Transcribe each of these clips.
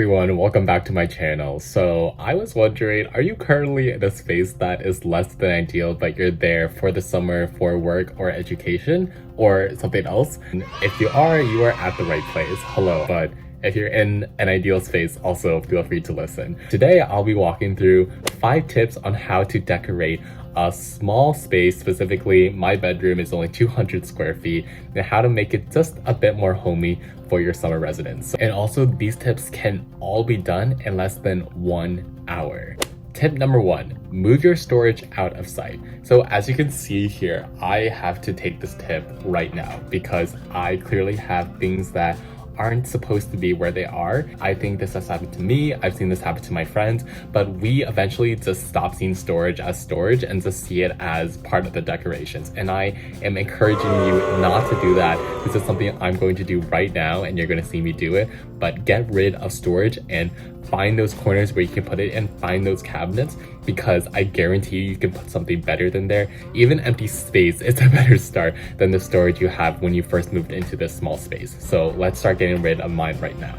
everyone, welcome back to my channel. So I was wondering, are you currently in a space that is less than ideal, but you're there for the summer for work or education or something else? And if you are at the right place. Hello. But if you're in an ideal space, also feel free to listen. Today, I'll be walking through 5 tips on how to decorate a small space. Specifically, my bedroom is only 200 square feet, and how to make it just a bit more homey for your summer residence. And also, these tips can all be done in less than 1 hour. Tip number 1, move your storage out of sight. So as you can see here, I have to take this tip right now because I clearly have things that aren't supposed to be where they are. I think this has happened to me. I've seen this happen to my friends, but we eventually just stop seeing storage as storage and just see it as part of the decorations. And I am encouraging you not to do that. This is something I'm going to do right now, and you're going to see me do it. But get rid of storage and find those corners where you can put it and find those cabinets, because I guarantee you can put something better than there. Even empty space is a better start than the storage you have when you first moved into this small space. So let's start getting rid of mine right now.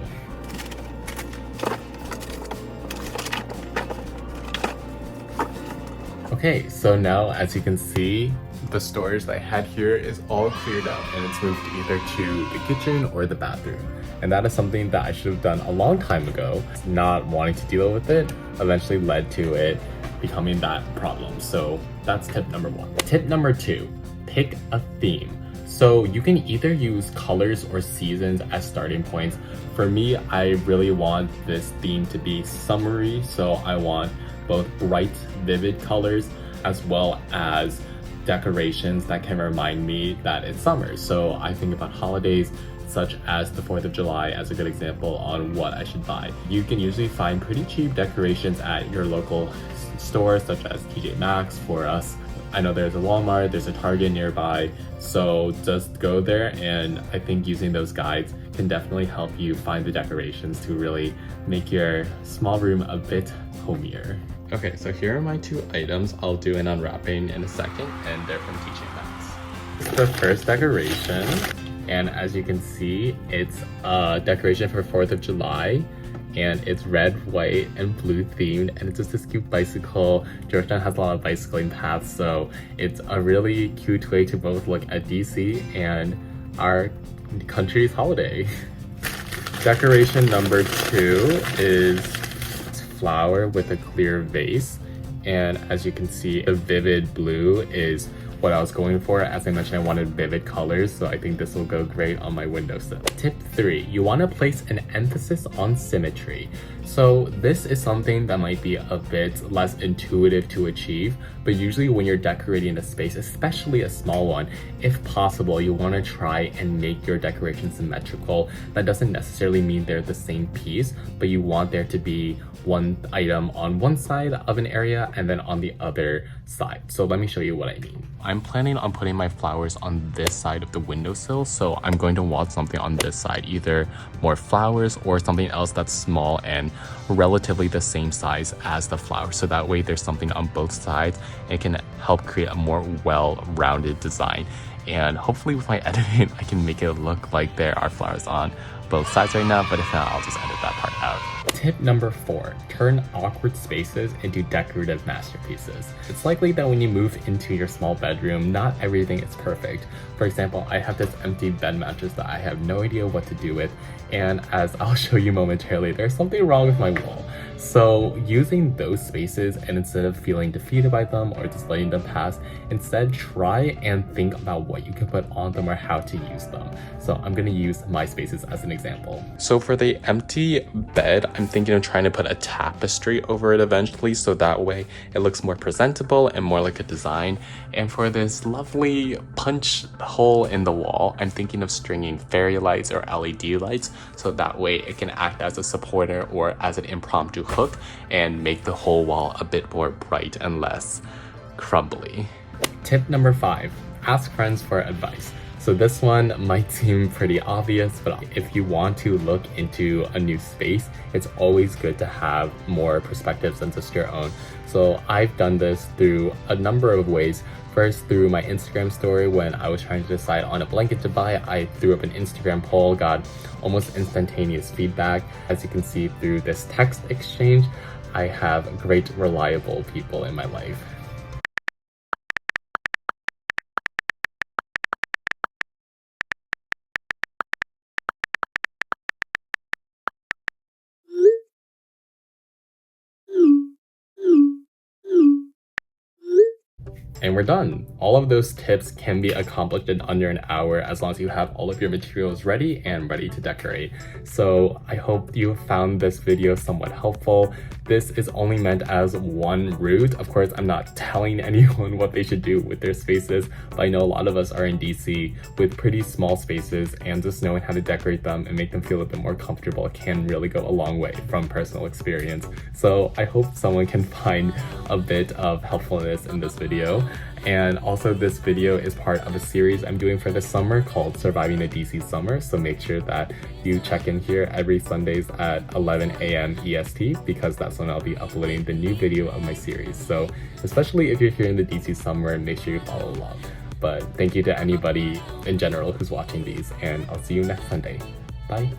Okay, so now as you can see, the storage that I had here is all cleared out and it's moved either to the kitchen or the bathroom. And that is something that I should have done a long time ago. Not wanting to deal with it eventually led to it becoming that problem. So that's tip number 1. Tip number 2, pick a theme. So you can either use colors or seasons as starting points. For me, I really want this theme to be summery. So I want both bright, vivid colors as well as decorations that can remind me that it's summer. So I think about holidays such as the 4th of July as a good example on what I should buy. You can usually find pretty cheap decorations at your local stores such as TJ Maxx. For us, I know there's a Walmart, there's a Target nearby, so just go there, and I think using those guides can definitely help you find the decorations to really make your small room a bit homier. Okay, so here are my 2 items. I'll do an unwrapping in a second, and they're from TJ Maxx. The first decoration, and as you can see, it's a decoration for 4th of July, and it's red, white, and blue themed, and it's just this cute bicycle. Georgetown has a lot of bicycling paths, so it's a really cute way to both look at DC and our country's holiday. Decoration number 2 is flower with a clear vase, and as you can see, the vivid blue is what I was going for. As I mentioned, I wanted vivid colors, so I think this will go great on my windowsill. Tip 3, you want to place an emphasis on symmetry. So this is something that might be a bit less intuitive to achieve, but usually when you're decorating a space, especially a small one, if possible, you want to try and make your decoration symmetrical. That doesn't necessarily mean they're the same piece, but you want there to be one item on one side of an area and then on the other side. So let me show you what I mean. I'm planning on putting my flowers on this side of the windowsill, so I'm going to want something on this side, either more flowers or something else that's small and relatively the same size as the flower, so that way there's something on both sides and it can help create a more well-rounded design. And hopefully with my editing, I can make it look like there are flowers on both sides right now, but if not, I'll just edit that part out. Tip number 4, turn awkward spaces into decorative masterpieces. It's likely that when you move into your small bedroom, not everything is perfect. For example, I have this empty bed mattress that I have no idea what to do with, and as I'll show you momentarily, there's something wrong with my wall. So using those spaces, and instead of feeling defeated by them or just letting them pass, instead try and think about what you can put on them or how to use them. So I'm going to use my spaces as an example. So for the empty bed, I'm thinking of trying to put a tapestry over it eventually, so that way it looks more presentable and more like a design. And for this lovely punch hole in the wall, I'm thinking of stringing fairy lights or LED lights, so that way it can act as a supporter or as an impromptu hook and make the whole wall a bit more bright and less crumbly. Tip number 5, ask friends for advice. So this one might seem pretty obvious, but if you want to look into a new space, it's always good to have more perspectives than just your own. So I've done this through a number of ways. First, through my Instagram story, when I was trying to decide on a blanket to buy, I threw up an Instagram poll, got almost instantaneous feedback. As you can see through this text exchange, I have great, reliable people in my life. And we're done. All of those tips can be accomplished in under an hour as long as you have all of your materials ready and ready to decorate. So I hope you found this video somewhat helpful. This is only meant as one route. Of course, I'm not telling anyone what they should do with their spaces, but I know a lot of us are in DC with pretty small spaces, and just knowing how to decorate them and make them feel a bit more comfortable can really go a long way from personal experience. So I hope someone can find a bit of helpfulness in this video. And also, this video is part of a series I'm doing for the summer called Surviving the DC Summer, so make sure that you check in here every Sundays at 11 a.m. EST, because that's when I'll be uploading the new video of my series. So especially if you're here in the DC summer, make sure you follow along. But thank you to anybody in general who's watching these, and I'll see you next Sunday. Bye!